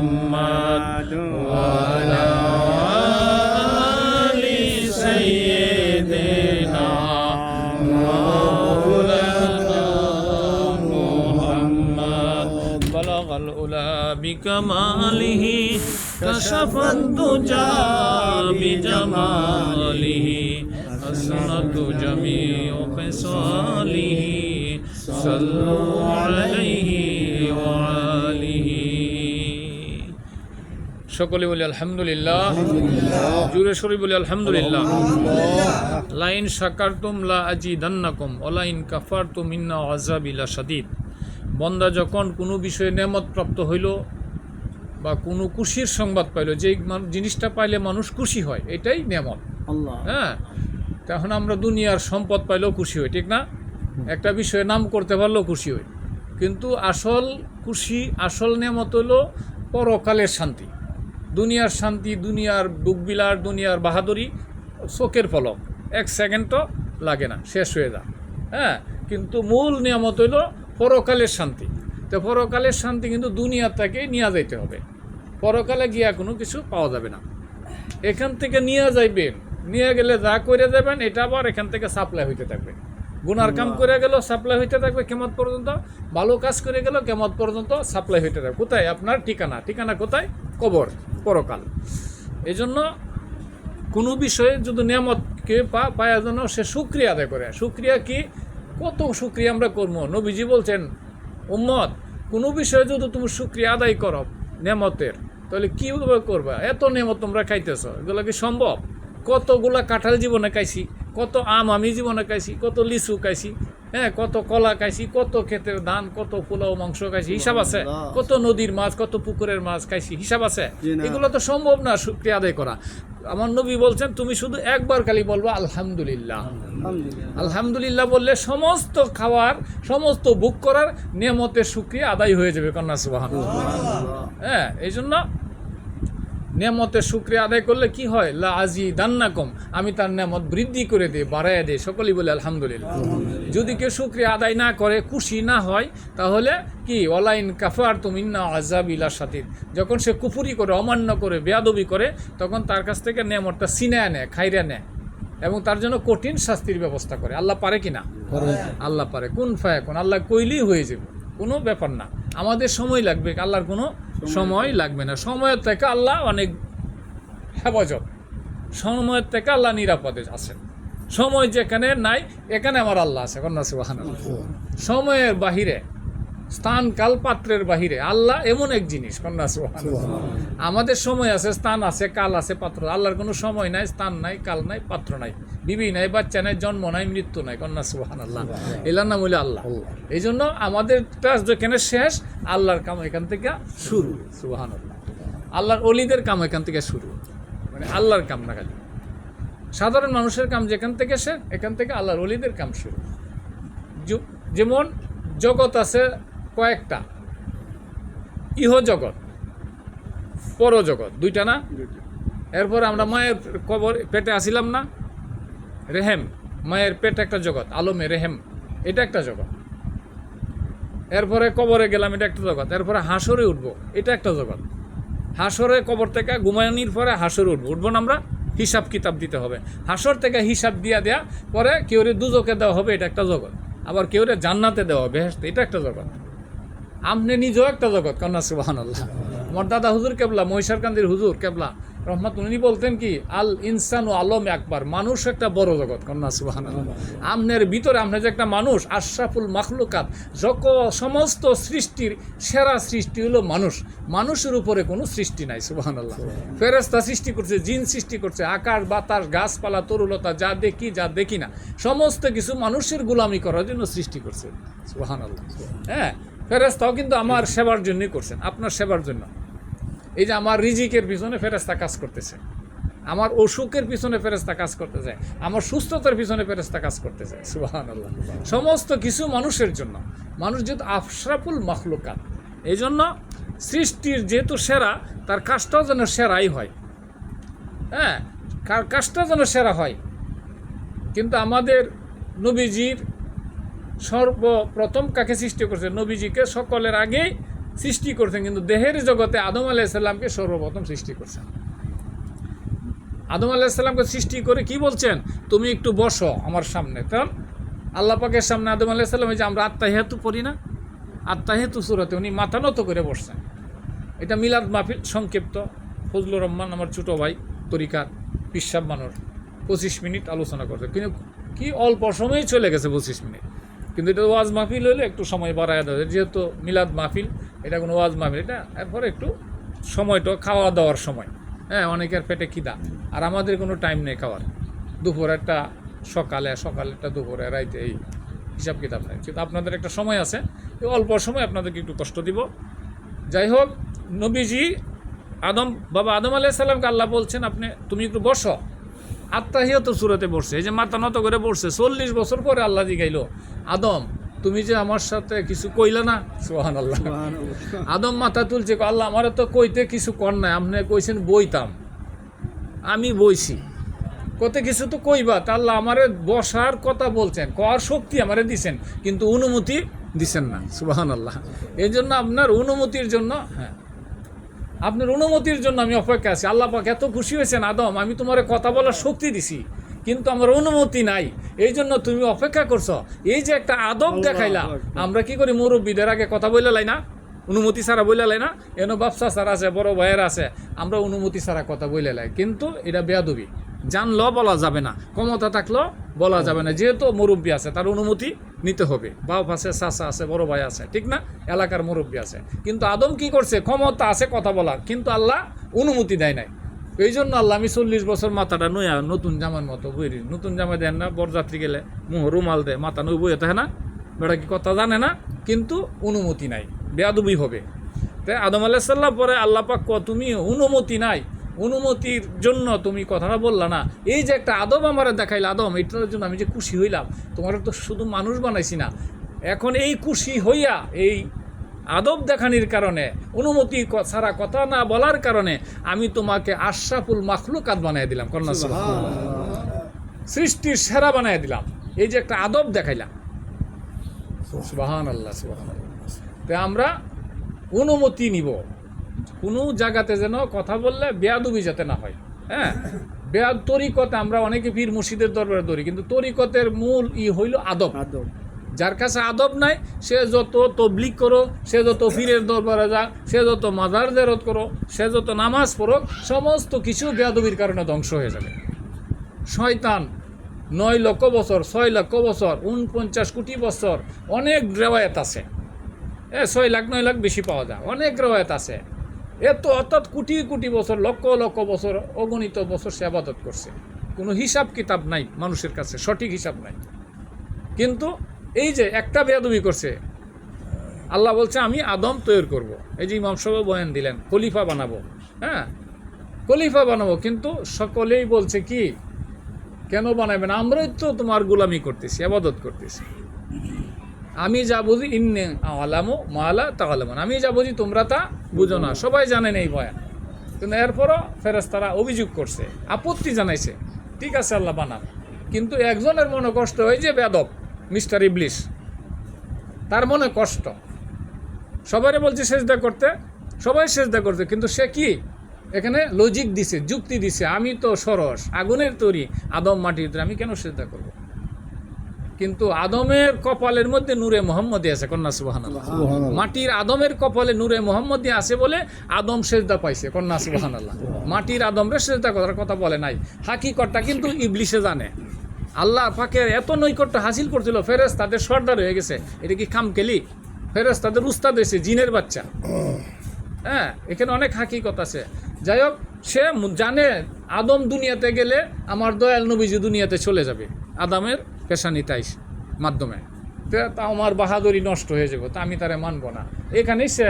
محمد وعلى آل سيدنا مولانا محمد بلغ العلا بكماله كشف الدجى بجماله حسنت جميع خصاله صلوا عليه وآله সকলে বলি আলহামদুলিল্লাহ জোরে সরে বলি আলহামদুলিল্লাহ লাইন শাকারতুম লা আজিদান্নাকুম ওয়া লাইন কাফারতুম ইন্না আযাবি লাশাদীদ। বান্দা যখন কোনো বিষয়ে নেয়ামত প্রাপ্ত হইল বা কোনো খুশির সংবাদ পাইল, যে জিনিসটা পাইলে মানুষ খুশি হয়, এটাই নেয়ামত। হ্যাঁ, তখন আমরা দুনিয়ার সম্পদ পাইলেও খুশি হই, ঠিক না? একটা বিষয়ে নাম করতে পারলেও খুশি হই, কিন্তু আসল খুশি, আসল নেয়ামত হলো পরকালের শান্তি। দুনিয়ার শান্তি, দুনিয়ার বুকবিলার, দুনিয়ার বাহাদুরি চোখের পলক, এক সেকেন্ডও লাগে না, শেষ হয়ে যায়। হ্যাঁ, কিন্তু মূল নিয়ামত হইল পরকালের শান্তি। তো পরকালের শান্তি কিন্তু দুনিয়া থেকে নিয়ে যাইতে হবে, পরকালে গিয়া কোনো কিছু পাওয়া যাবে না। এখান থেকে নিয়ে যাইবেন, নিয়ে গেলে যা করে যাবেন এটা আবার এখান থেকে সাপ্লাই হইতে থাকবে। গুনার কাম করে গেল সাপ্লাই হইতে থাকবে কেমত পর্যন্ত, ভালো কাজ করে গেল কেমত পর্যন্ত সাপ্লাই হইতে থাকবে। কোথায়? আপনার ঠিকানা। ঠিকানা কোথায়? কবর, পরকাল। এই জন্য কোনো বিষয়ে যদি নিয়ামতকে পাওয়ার জন্য সে শুকরিয়া আদায় করে। শুকরিয়া কি? কত শুকরিয়া আমরা করবো। নবীজি বলছেন, উম্মত কোনো বিষয়ে যদি তুমি শুকরিয়া আদায় করো নিয়ামতের, তাহলে কীভাবে করবা? এত নিয়ামত তোমরা খাইতেছ, এগুলো কি সম্ভব? কতগুলা কাঁঠাল জীবনে খাইছি, কত আম আমি জীবনে খাইছি, কত লিচু খাইছি, হ্যাঁ, কত কলা খাইছি, কত ক্ষেতের ধান, কত পোলাও মাংস খাইছি, হিসাব আছে? কত নদীর মাছ, কত পুকুরের মাছ খাইছি, হিসাব আছে? এগুলো তো সম্ভব না শুকরিয়া আদায় করা। আমার নবী বলছেন, তুমি শুধু একবার খালি বলবা আলহামদুলিল্লাহ। আলহামদুলিল্লাহ বললে সমস্ত খাওয়ার, সমস্ত বুক করার নিয়ামতের শুকরিয়া আদায় হয়ে যাবে। কন্যা সুবহানাল্লাহ। হ্যাঁ, এই জন্য নিয়ামতের শুকরিয়া আদায় করলে কি হয়? লা আজিদান্নাকুম, আমি তার নিয়ামত বৃদ্ধি করে দিই, বাড়াইয়া দিই। সকলেই বলে আলহামদুলিল্লাহ। যদি কেউ শুকরিয়া আদায় না করে, খুশি না হয়, তাহলে কি? ওয়ালাইন কাফারতুম ইন্না আযাবি লাশাদীদ। যখন সে কুফরি করে, অমান্য করে, বেয়াদবি করে, তখন তার কাছ থেকে নিয়ামতটা ছিনায়া নেয়, খাইরা নেয়, এবং তার জন্য কঠিন শাস্তির ব্যবস্থা করে। আল্লাহ পারে কি না? আল্লাহ পারে। কুন ফায়াকুন, আল্লাহ কইলেই হয়ে যাবে, কোনো ব্যাপার না। আমাদের সময় লাগবে, আল্লাহর কোনো সময় লাগবে না। সময়ের থেকে আল্লাহ অনেক হেফাজত, সময়ের থেকে আল্লাহ নিরাপদে আছেন। সময় যেখানে নাই, এখানে আমার আল্লাহ আছে। কন্যা সুবহানাল্লাহ। সময়ের বাহিরে, স্থান কাল পাত্রের বাহিরে আল্লাহ এমন এক জিনিস। কন্যা সুবহানাল্লাহ। আমাদের সময় আছে, স্থান আছে, কাল আছে, পাত্র। আল্লাহর কোনো সময় নাই, স্থান নাই, কাল নাই, পাত্র নাই, বিবি নাই, বাচ্চা নাই, জন্ম নাই, মৃত্যু নাই। কন্যা সুবহানাল্লাহ। এলার নাম হইলে আল্লাহ। এই জন্য আমাদেরটা যেখানে শেষ, আল্লাহর কাম এখান থেকে শুরু। সুবহানাল্লাহ। আল্লাহর ওলিদের কাম এখান থেকে শুরু, মানে আল্লাহর কাম না খালি। সাধারণ মানুষের কাম যেখান থেকে শেষ, এখান থেকে আল্লাহর ওলিদের কাম শুরু। যেমন জগৎ আছে কয়েকটা, ইহ জগৎ, পরজগৎ, দুইটা না? এরপর আমরা মায়ের কবর পেটে আসিলাম না? রেহেম, মায়ের পেট একটা জগৎ, আলমে রেহেম, এটা একটা জগৎ। এরপরে কবরে গেলাম, এটা একটা জগৎ। এরপরে হাসরে উঠবো, এটা একটা জগৎ। হাসরে কবর থেকে ঘুমানির পরে হাসরে উঠবো না আমরা? হিসাব কিতাব দিতে হবে। হাসর থেকে হিসাব দেয়া পরে কেউ দুজকে দেওয়া হবে, এটা একটা জগৎ। আবার কেউ জান্নাতে দেওয়া হবে, এটা একটা জগৎ। আপনি নিজেও একটা জগৎ। কন্যা সুবহানাল্লাহ। আমার দাদা হুজুর কেবলা, মহিষারকান্দির হুজুর কেবলা রহমত, উনি বলতেন কি, আল ইনসানু আলম আকবার, মানুষ একটা বড় জগৎ। কন্যা সুবহানাল্লাহ। আপনার ভিতরে, আপনি যে একটা মানুষ, আশরাফুল মাখলুকাত, সমস্ত সৃষ্টির সেরা সৃষ্টি হলো মানুষ। মানুষের উপরে কোনো সৃষ্টি নাই। সুবহানাল্লাহ। ফেরেশতা সৃষ্টি করছে, জিন সৃষ্টি করছে, আকাশ বাতাস, গাছপালা, তরুলতা, যা দেখি যা দেখি না, সমস্ত কিছু মানুষের গোলামি করার জন্য সৃষ্টি করছে। সুবহানাল্লাহ। হ্যাঁ, ফেরেশতাও কিন্তু আমার সেবার জন্যই করছেন, আপনার সেবার জন্য। এই যে আমার রিজিকের পিছনে ফেরেশতা কাজ করতেছে, আমার অসুখের পিছনে ফেরেশতা কাজ করতেছে, আমার সুস্থতার পিছনে ফেরেশতা কাজ করতেছে। সুবহানাল্লাহ। সমস্ত কিছু মানুষের জন্য। মানুষ যেহেতু আশরাফুল মাখলুকাত, এই জন্য সৃষ্টির যেহেতু সেরা, তার কাজটাও যেন সেরাই হয়। হ্যাঁ, কাজটা যেন সেরা হয়। কিন্তু আমাদের নবীজির সর্বপ্রথম কাকে সৃষ্টি করছে? নবীজিকে সকলের আগেই সৃষ্টি করছেন, কিন্তু দেহের জগতে আদম আলাইহিস সালামকে সর্বপ্রথম সৃষ্টি করছেন। আদম আলাইহিস সালামকে সৃষ্টি করে কি বলছেন, তুমি একটু বসো আমার সামনে। কারণ আল্লাহ পাকের সামনে আদম আলাইহিস সালাম, এই যে আমরা আত্তাহিয়াতু পড়ি না, আত্তাহিয়াতু সূরাতে উনি মাথা নত করে বসছেন। এটা মিলাদ মাহফিল সংক্ষিপ্ত, ফজলুর রহমান আমার ছোটো ভাই তরিকার পিসাব মানুষ 25 মিনিট আলোচনা করছে, কিন্তু কি অল্প সময়ে চলে গেছে 25 মিনিট। কিন্তু এটা ওয়াজ মাহফিল হলে একটু সময় বাড়ায় দেওয়া যায়, যেহেতু মিলাদ মাহফিল, এটা কোনো ওয়াজ মাহফিল, এটা এরপরে একটু সময়টা খাওয়া দাওয়ার সময়। হ্যাঁ, অনেকের পেটে খিদা, আর আমাদের কোনো টাইম নেই খাওয়ার, দুপুর একটা সকালে একটা দুপুরে রাইতে, এই হিসাব কিতাব নেই। কিন্তু আপনাদের একটা সময় আছে, এই অল্প সময় আপনাদেরকে একটু কষ্ট দিব। যাই হোক, নবীজি বাবা আদম আলাইহিস সালামকে আল্লাহ বলছেন তুমি একটু বসো। আত্তাহিয়াতু সূরাতে বসছে, এই যে মাথা নত করে বসছে। 40 বছর পরে আল্লাহ জিগাইল, আদম তুমি যে আমার সাথে কিছু কইলা না, সুবহানাল্লাহ। আদম মাথা তুলছে, আল্লাহ আমার তো কইতে কিছু কর নাই, আপনি কইছেন বইতাম, আমি বইছি, কত কিছু তো কইবা, তা আল্লাহ আমারে বসার কথা বলছেন, কর শক্তি আমারে দিছেন, কিন্তু অনুমতি দিছেন না, সুবহানাল্লাহ। এই জন্য আপনার অনুমতির জন্য, হ্যাঁ আপনার অনুমতির জন্য আমি অপেক্ষা আছি। আল্লাহ পাক এত খুশি হয়েছেন, আদম আমি তোমার কথা বলার শক্তি দিছি, কিন্তু আমার অনুমতি নাই, এই জন্য তুমি অপেক্ষা করছো। এই যে একটা আদব দেখাইলাম, আমরা কি করি, মুরব্বীদের আগে কথা বলে লাই না, অনুমতি ছাড়া বলে লাই না, এনো বাপসা ছাড়া আছে, বড় ভাইয়ের আছে, আমরা অনুমতি ছাড়া কথা বলে লাই, কিন্তু এটা বেয়াদবি। জানলেও বলা যাবে না, ক্ষমতা থাকলেও বলা যাবে না, যেহেতু মুরব্বী আছে তার অনুমতি নিতে হবে, বাপ আছে, চাচা আছে, বড় ভাই আছে, ঠিক না, এলাকার মুরব্বী আছে। কিন্তু আদম কি করছে, ক্ষমতা আছে কথা বলার, কিন্তু আল্লাহ অনুমতি দেয় নাই। এই জন্য আল্লাহ, আমি 40 বছর মাথাটা নয়া নতুন জামার মতো বইরি, নতুন জামা দেন না, বরযাত্রী গেলে মুহ রুমাল দেয়, মাথা নই বইয়ে থাকে না, বেটা কি কথা জানে না, কিন্তু অনুমতি নাই, বেয়াদবি হবে। তাই আদম আলাইহিস সালাম পরে আল্লাহ পাক তুমি অনুমতি নাই, অনুমতির জন্য তুমি কথাটা বললা না। এই যে একটা আদব আমার দেখাইল, আদম এটার জন্য আমি যে খুশি হইলাম, তোমার তো শুধু মানুষ বানাইছি না, এখন এই খুশি হইয়া এই আদব দেখানির কারণে, অনুমতি ছাড়া কথা না বলার কারণে আমি তোমাকে আশরাফুল মাখলুকাত বানাই দিলাম, কন্যা সৃষ্টির সেরা বানাই দিলাম। এই যে একটা আদব দেখাইলাম, সুবহানাল্লাহ সুবহানাল্লাহ। তাই আমরা অনুমতি নিব, কোনো জায়গাতে যেন কথা বললে বেয়াদবি যাতে না হয়। হ্যাঁ, তরিকতে আমরা অনেকে পীর মুর্শিদের দরবারে ধরি, কিন্তু তরিকতের মূল হইল আদব। যার কাছে আদব নাই, সে যত তবলিগ করো, সে যত পীরের দরবারে যা, সে যত মাজার জিয়ারত করো, সে যত নামাজ পড়ো, সমস্ত কিছু বেয়াদবির কারণে ধ্বংস হয়ে যাবে। শয়তান 9 লক্ষ বছর, 6 লক্ষ বছর, 49 কোটি বছর, অনেক রেওয়ায়েত আছে, 6 লাখ 9 লাখ বেশি পাওয়া যায়, অনেক রেওয়ায়েত আছে। অর্থাৎ কোটি কোটি বছর, লক্ষ লক্ষ বছর, অগণিত বছর সে ইবাদত করছে, কোনো হিসাব কিতাব নাই মানুষের কাছে, সঠিক হিসাব নাই। কিন্তু এই যে একটা বেয়াদবি করছে, আল্লাহ বলছে আমি আদম তৈরি করব। এই যে ইমাম সাহেব বয়ান দিলেন, খলিফা বানাবো। হ্যাঁ, খলিফা বানাবো, কিন্তু সকলেই বলছে কি, কেন বানাবেন, আমরাই তো তোমার গোলামি করতেছি, ইবাদত করতেছি। আমি যা বুঝি ইন্নে আলামু মালা তাআলামুন, আমি যা বুঝি তোমরা তা বুঝো না। সবাই জানেন এই বয়ান, কিন্তু এরপরও ফেরেশতারা অভিযোগ করছে, আপত্তি জানাইছে, ঠিক আছে আল্লাহ বানান। কিন্তু একজনের মনে কষ্ট হয়, যে বেয়াদব মিস্টার ইবলিস, তার মনে কষ্ট। সবাই বলছে সেজদা করতে, সবাই সেজদা করতে, কিন্তু সে কি এখানে লজিক দিছে, যুক্তি দিছে, আমি তো সরস আগুনের তৈরি, আদম মাটির তৈরি, আমি কেন সেজদা করব? কিন্তু আদমের কপালের মধ্যে নূরে মুহাম্মদী আছে, কন্যা সুবহানাল্লাহ। মাটির আদমের কপালে নূরে মুহাম্মদী আছে বলে আদম সেজদা পাইছে, কন্যা সুবহানাল্লাহ। মাটির আদমরে সেজদা করার কথা বলে নাই, হাকিকতটা কিন্তু ইবলিসে জানে। আল্লাহ পাকের এত নৈকট্য হাসিল করছিল, ফেরেশতাদের সর্দার হয়ে গেছে। এটা কি খামখেলি? ফেরেশতাদের উস্তাদ হয়েছে, জিনের বাচ্চা। হ্যাঁ, এখানে অনেক হাকিকত আছে। যাই হোক, সে জানে আদম দুনিয়াতে গেলে আমার দয়াল নবীজি দুনিয়াতে চলে যাবে আদমের পেশানি তাইস মাধ্যমে, তা আমার বাহাদুরি নষ্ট হয়ে যাবে, তা আমি তারে মানব না। এখানেই সে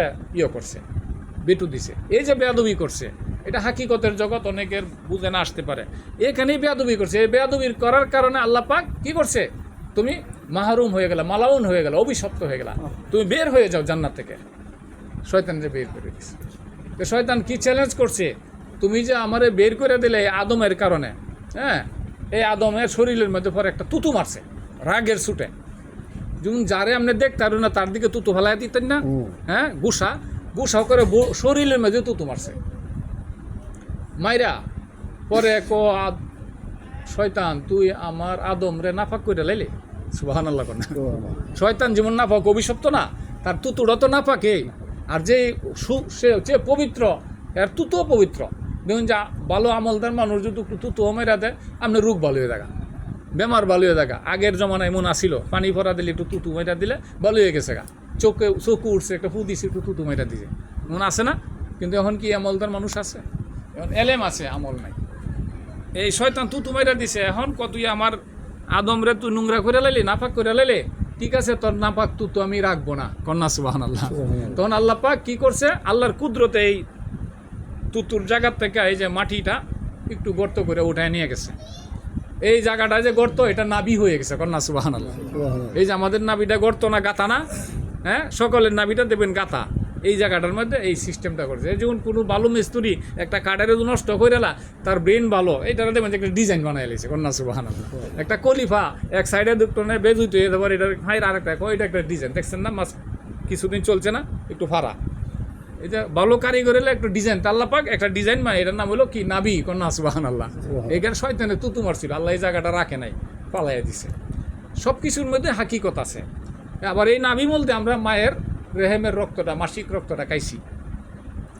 করছে, বেটু দিছে। এই যে বেয়াদবি করছে, এটা হাকিকতের জগৎ অনেকের বুঝে না আসতে পারে। এখানেই বেয়াদবি করছে। এই বেয়াদবির করার কারণে আল্লাহ পাক কি করছে, তুমি মাহরুম হয়ে গেলা, মালাউন হয়ে গেলা, অভিশপ্ত হয়ে গেলা, তুমি বের হয়ে যাও জান্নাত থেকে। শয়তান যে বের করে দিছে। তো শয়তান কি চ্যালেঞ্জ করছে, তুমি যে আমারে বের করে দিলে এই আদমের কারণে, হ্যাঁ, এই আদমের শরীরের মধ্যে পরে একটা তুতু মারছে রাগের ছুটে। যেমন যারে আপনি দেখতে পারেন না, তার দিকে তুতু ফেলাই দিতেন না, হ্যাঁ, গুসা, গুসাও করে শরীরের মধ্যে তুতু মারছে মাইরা পরে শয়তান তুই আমার আদম রে নাফাক করে লাইলে সুবহানাল্লাহ কোন শয়তান যেমন নাফাক অভিশপ্ত না তার তুতুটা তো নাফাকে আর যে পবিত্র এর তুতুও পবিত্র দেখুন যা ভালো আমলদার মানুষ যদি তুতুও মেরা দেয় আপনি রোগ ভালো হয়ে দেখা বেমার ভালো হয়ে দেখা আগের জমানা এমন আসিল পানি ভরা দিলে একটু তুতু মেরা দিলে ভালো হয়ে গেছে গা চোখে উঠছে একটা ফু দিছে একটু তুতু মেরা দিছে এমন আছে না কিন্তু এখন কি আমলদার মানুষ আছে এখন এলেম আছে আমল নাই এই শয়তান তুতু মেরা দিছে এখন তুই আমার আদম রে তুই নোংরা করে লাইলি নাপাক করে লাইলে ঠিক আছে তোর নাপাক তুতু আমি রাখবো না কন্যা সুবহানাল্লাহ তখন আল্লাহ পাক কি করছে আল্লাহর কুদরতে এই তুতুর জায়গার থেকে এই যে মাটিটা একটু গর্ত করে উঠায় নিয়ে গেছে এই জায়গাটা যে গর্ত এটা নাভি হয়ে গেছে কন্যা সুবহানাল্লাহ এই যে আমাদের নাভিটা গর্ত না গাতা না হ্যাঁ সকলের নাভিটা দেবেন গাতা এই জায়গাটার মধ্যে এই সিস্টেমটা করছে যেমন কোনো ভালো মিস্ত্রি একটা কাঠের নষ্ট করে তার ব্রেন ভালো এইটা দেখবেন একটা ডিজাইন বানাই লেছে কন্যা সুবহানাল্লাহ একটা কলিফা এক সাইডে দুটো নেই বেজুইত হয়ে যাবার এটা ফাইর আরেকটা এটা একটা ডিজাইন দেখছেন না মাস কিছুদিন চলছে না একটু ফাড়া এই যে ভালো কারিগর হলে একটু ডিজাইন আল্লাহ পাক একটা ডিজাইন মানে এটার নাম হলো কি নাবি কন্যা সুবহানাল্লাহ এখানে শয়তানে তুতু মারছিল আল্লাহ এই জায়গাটা রাখে নাই পালাইয়া দিছে সব কিছুর মধ্যে হাকিকত আছে আবার এই নাবি বলতে আমরা মায়ের রেহেমের রক্তটা মাসিক রক্তটা খাইছি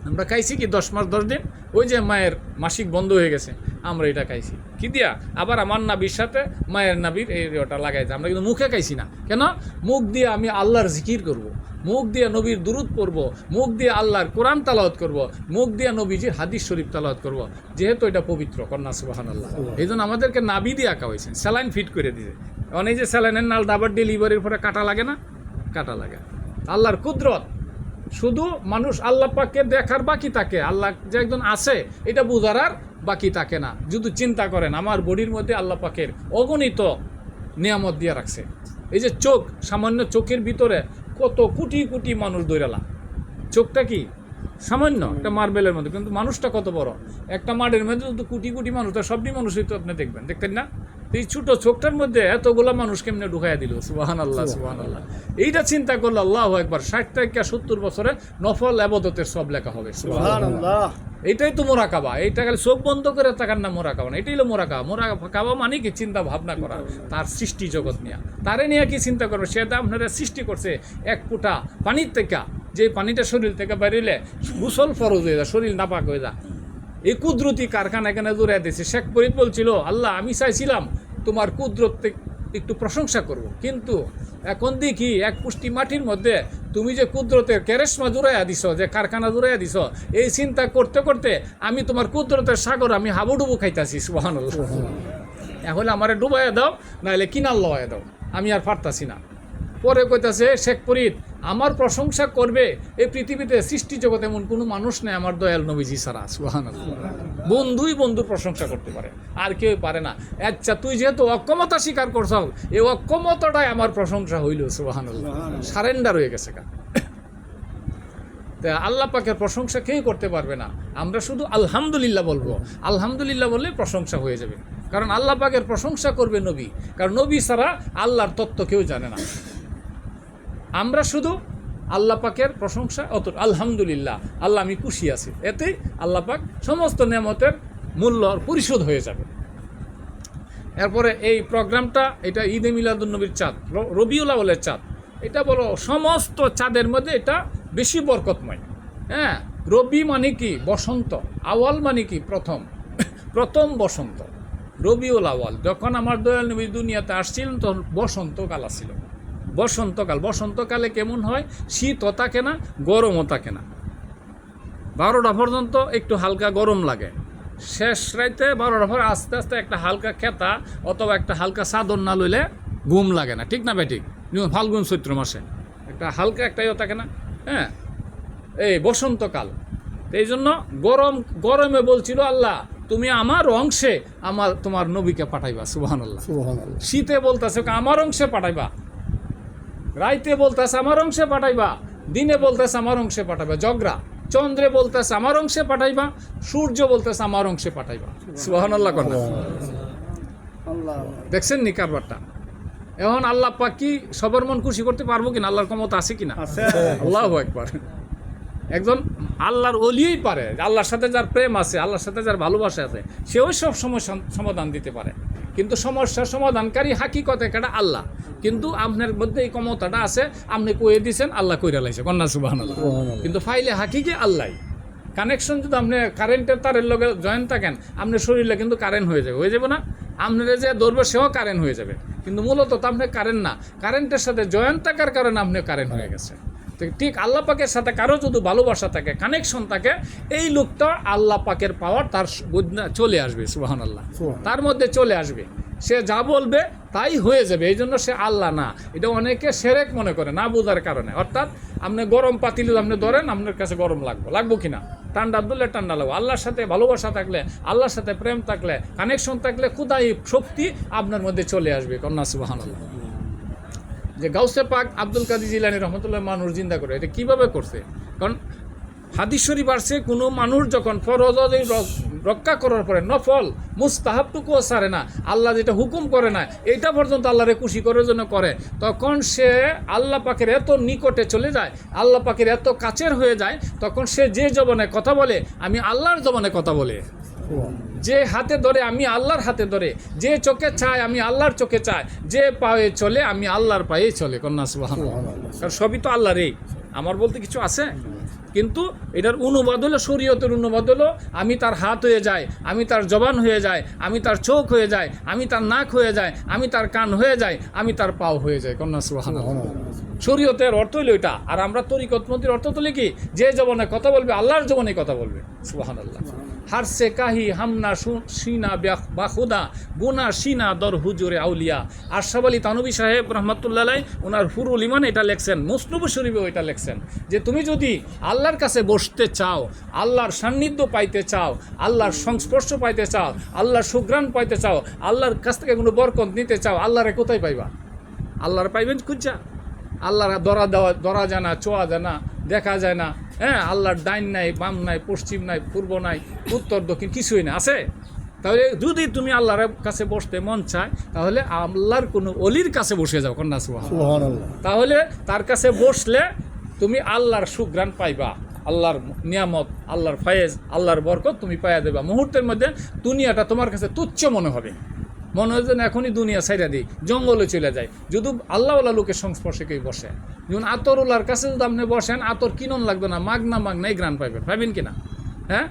আমরা খাইছি কি 10 মাস 10 দিন ওই যে মায়ের মাসিক বন্ধ হয়ে গেছে আমরা এটা খাইছি কি দিয়া আবার আমার নাবির সাথে মায়ের নাবির এই ওটা লাগাইছে আমরা কিন্তু মুখে খাইছি না কেন মুখ দিয়ে আমি আল্লাহর জিকির করব মুখ দিয়ে নবীর দুরুদ পড়ব মুখ দিয়ে আল্লাহর কোরআন তালাওয়াত করব মুখ দিয়ে নবীজির হাদিস শরীফ তালাওয়াত করব যেহেতু এটা পবিত্র কন্যা সুবহানাল্লাহ এই জন্য আমাদেরকে নাবি দিয়ে আঁকা হয়েছে স্যালাইন ফিট করে দিয়েছে অনেক যে স্যালাইনের নাল ডাবার ডেলিভারির পরে কাটা লাগে না কাটা লাগে আল্লাহর কুদরত শুধু মানুষ আল্লাহ পাককে দেখার বাকি থাকে আল্লাহ যে একজন আছে এটা বোঝার আর বাকি থাকে না যদি চিন্তা করেন আমার বডির মধ্যে আল্লাহ পাকের অগণিত নিয়ামত দিয়ে রাখছে এই যে চোখ সামান্য চোখের ভিতরে কত কোটি কোটি মানুষ দৌড়ালা চোখটা কি সামান্য একটা মার্বেলের মধ্যে কিন্তু মানুষটা কত বড় একটা মাঠের মধ্যে তো কোটি কোটি মানুষ তো সবই মানুষই তো আপনি দেখবেন দেখতেন না এই ছোট চোখটার মধ্যে এতগুলা মানুষ কেমনে ঢুকাইয়া দিল সুবহানাল্লাহ সুবহানাল্লাহ এইটা চিন্তা করলে আল্লাহু আকবার 60 থেকে 70 বছরে নফল ইবাদতের সব লেখা হবে সুবহানাল্লাহ এইটাই তো মোরাকাবা এইটা খালি চোখ বন্ধ করে তাকার না মোরাকাবা না এটাই হলো মোরাকাবা মানে কি চিন্তা ভাবনা করা তার সৃষ্টি জগৎ নিয়ে তারে নিয়ে কি চিন্তা করবে সে আপনারা সৃষ্টি করছে এক ফুটা পানির থেকে যে পানিটা শরীর থেকে বেরিয়ে গোসল ফরজ হয়ে যায় শরীর নাপাক হয়ে যায় এই কুদরতি কারখানা এখানে জোড়া দিয়েছে শেখ ফরিদ বলছিল আল্লাহ আমি চাইছিলাম তোমার কুদরত একটু প্রশংসা করব কিন্তু এখন দেখি এক পুষ্টি মাটির মধ্যে তুমি যে কুদরতের ক্যারেশমা জোড়াইয়া দিছ যে কারখানা জোড়াইয়া দিছ এই চিন্তা করতে করতে আমি তোমার কুদরতের সাগর আমি হাবুডুবু খাইতাছি সুবহানাল্লাহ এখন আমারে ডুবাইয়া দাও নাহলে কিনার লওয়াইয়া দাও আমি আর পারতাছি না পরে কইতাছে শেখ ফরিদ আমার প্রশংসা করবে এই পৃথিবীতে সৃষ্টি জগতে এমন কোনো মানুষ নেই আমার দয়াল নবীজি ছাড়া সুবহানাল্লাহ বন্ধুই বন্ধুর প্রশংসা করতে পারে আর কেউ পারে না আচ্ছা তুই যেহেতু অক্ষমতা স্বীকার করছ এই অক্ষমতাটাই আমার প্রশংসা হইল সুবহানাল্লাহ সারেন্ডার হয়ে গেছে কা আল্লাহ পাকের প্রশংসা কেউ করতে পারবে না আমরা শুধু আলহামদুলিল্লাহ বলবো আলহামদুলিল্লাহ বললে প্রশংসা হয়ে যাবে কারণ আল্লাহ পাকের প্রশংসা করবে নবী কারণ নবী ছাড়া আল্লাহর তত্ত্ব কেউ জানে না আমরা শুধু আল্লাহ পাকের প্রশংসা অত আলহামদুলিল্লাহ আল্লাহ আমি খুশি আছি এতেই আল্লাহ পাক সমস্ত নিয়ামতের মূল্য পরিশোধ হয়ে যাবে এরপরে এই প্রোগ্রামটা এটা ঈদে মিলাদুন্নবীর চাঁদ রবিউল আউয়ালের চাঁদ এটা বলো সমস্ত চাঁদের মধ্যে এটা বেশি বরকতময় হ্যাঁ রবি মানে কি বসন্ত আওয়াল মানে কি প্রথম বসন্ত রবিউল আউয়াল যখন আমার দয়াল নবী দুনিয়াতে আসছিলেন তখন বসন্তকাল আসছিল বসন্তকালে কেমন হয় শীতও থাকে না গরমও থাকে না 12টা পর্যন্ত একটু হালকা গরম লাগে শেষ রাইতে 12টা পর আস্তে আস্তে একটা হালকা খেতা অথবা একটা হালকা চাদর না লইলে ঘুম লাগে না ঠিক না ভাই ঠিক ফাল্গুন চৈত্র মাসে একটা হালকা একটাইও থাকে না হ্যাঁ এই বসন্তকাল এই জন্য গরমে বলছিল আল্লাহ তুমি আমার অংশে তোমার নবীকে পাঠাইবা সুবহানাল্লাহ শীতে বলতেছে আমার অংশে পাঠাইবা রাইতে বলতেছে আমার অংশে পাঠাইবা দিনে বলতেছে আমার অংশে পাঠাইবা জগরা চন্দ্রে বলতেছে আমার অংশে পাঠাইবা সূর্য বলতেছে আমার অংশে পাঠাইবা সুবহানাল্লাহ কথা দেখছেন নি কারবারটা এখন আল্লাহ পাক কি সবার মন খুশি করতে পারবো কিনা আল্লাহর ক্ষমতা আছে কিনা আল্লাহু আকবার একজন আল্লাহর ওলিই পারে, আল্লাহর সাথে যার প্রেম আছে, আল্লাহর সাথে যার ভালোবাসা আছে, সেও সব সময় সমাধান দিতে পারে। কিন্তু সমস্যার সমাধানকারী হাকিকতে একটা আল্লাহ। কিন্তু আপনার মধ্যে এই ক্ষমতাটা আছে, আপনি কয়ে দিয়েছেন, আল্লাহ কইরা লাইছে, কন্যা সুবহানাল্লাহ। কিন্তু ফাইলে হাকিকে আল্লাহ। কানেকশন যদি আপনি কারেন্টের তারের লগে জয়েন্ট থাকেন, আপনার শরীরে কিন্তু কারেন্ট হয়ে যাবে না? আপনার যে ধরবে সেও কারেন্ট হয়ে যাবে, কিন্তু মূলত তো আপনি কারেন্ট না, কারেন্টের সাথে জয়েন্ট থাকার কারণে আপনি কারেন্ট হয়ে গেছে। ঠিক আল্লাহ পাকের সাথে কারো যদি ভালোবাসা থাকে, কানেকশন থাকে, এই লোকটা আল্লাহ পাকের পাওয়ার তার চলে আসবে, সুবহানাল্লাহ, তার মধ্যে চলে আসবে। সে যা বলবে তাই হয়ে যাবে। এই জন্য সে আল্লাহ না। এটা অনেকে সেরেক মনে করে না বোঝার কারণে। অর্থাৎ আপনি গরম পাতিল আপনি ধরেন, আপনার কাছে গরম লাগবো কিনা, ঠান্ডা ধরলে ঠান্ডা লাগবে। আল্লাহর সাথে ভালোবাসা থাকলে, আল্লাহর সাথে প্রেম থাকলে, কানেকশন থাকলে খুদাই শক্তি আপনার মধ্যে চলে আসবে, কন্যা সুবহানাল্লাহ। যে গাউসে পাক আব্দুল কাদের জিলানী রহমতুল্লাহ মানুষ জিন্দা করে, এটা কীভাবে করছে? কারণ হাদিস শরীফ আসছে, কোনো মানুষ যখন ফরজ রক্ষা করার পরে নফল মুস্তাহাবটুকুও সারে না, আল্লাহ যেটা হুকুম করে না, এইটা পর্যন্ত আল্লাহরে খুশি করার জন্য করে, তখন সে আল্লাহ পাকের এত নিকটে চলে যায়, আল্লাহ পাকের এত কাছের হয়ে যায়, তখন সে যে জবানে কথা বলে, আমি আল্লাহর জবানে কথা বলে, যে হাতে ধরে আমি আল্লাহর হাতে ধরে, যে চোখে চায় আমি আল্লাহর চোখে চায়, যে পায়ে চলে আমি আল্লাহর পায়ে চলে, কন্যা সুবহানাল্লাহ। কারণ সবই তো আল্লাহরই, আমার বলতে কিছু আছে? কিন্তু এটার অনুবাদ হলো, শরীয়তের অনুবাদ হলো, আমি তার হাত হয়ে যায়, আমি তার জবান হয়ে যায়, আমি তার চোখ হয়ে যায়, আমি তার নাক হয়ে যায়, আমি তার কান হয়ে যায়, আমি তার পাও হয়ে যায়, কন্যা সুবহানাল্লাহ। শরীয়তের অর্থ হইল এটা। আর আমরা তরিকতমতির অর্থ তুলি কি, যে জবানে কথা বলবে আল্লাহর জবানে কথা বলবে, সুবহানাল্লাহ। হারসে কাহি হামনা সিনা বাখুদা গুনা সিনা দর হুজুরে আউলিয়া। আশরাফ আলী থানভী সাহেব রহমতুল্লাহ আলাইহি ওনার ফুরুল ঈমান এটা লেখছেন, মুসনদ শরীফেও এটা লেখছেন, যে তুমি যদি আল্লাহর কাছে বসতে চাও, আল্লাহর সান্নিধ্য পাইতে চাও, আল্লাহর সংস্পর্শ পাইতে চাও, আল্লাহর সুঘ্রাণ পাইতে চাও, আল্লাহর কাছ থেকে কোনো বরকত নিতে চাও, আল্লাহরে কোথায় পাইবা? আল্লাহর পাইবেন খুঁজা? আল্লাহর ধরা যায় না, ছোঁয়া যায় না, দেখা যায় না। হ্যাঁ, আল্লাহর ডাইন নাই, বাম নাই, পশ্চিম নাই, পূর্ব নাই, উত্তর দক্ষিণ কিছুই না, আছে? তাহলে যদি তুমি আল্লাহর কাছে বসতে মন চায়, তাহলে আল্লাহর কোনো অলির কাছে বসে যাও, কন্যা সুবহানাল্লাহ। তাহলে তার কাছে বসলে তুমি আল্লাহর সুঘ্রাণ পাইবা, আল্লাহর নিয়ামত, আল্লাহর ফায়েজ, আল্লাহর বরকত তুমি পাইয়া দেবা। মুহূর্তের মধ্যে দুনিয়াটা তোমার কাছে তুচ্ছ মনে হবে, মনে হয় যেন এখনই দুনিয়া ছাইড়া দিই, জঙ্গলে চলে যায়। যদি আল্লাহওয়ালা লোকের সংস্পর্শে কেউ বসে, যেমন আতরওয়ালার কাছে যদি আপনি বসেন, আতর কিনন লাগবে না, মাগনা এই গ্রান পাইবেন কিনা? হ্যাঁ,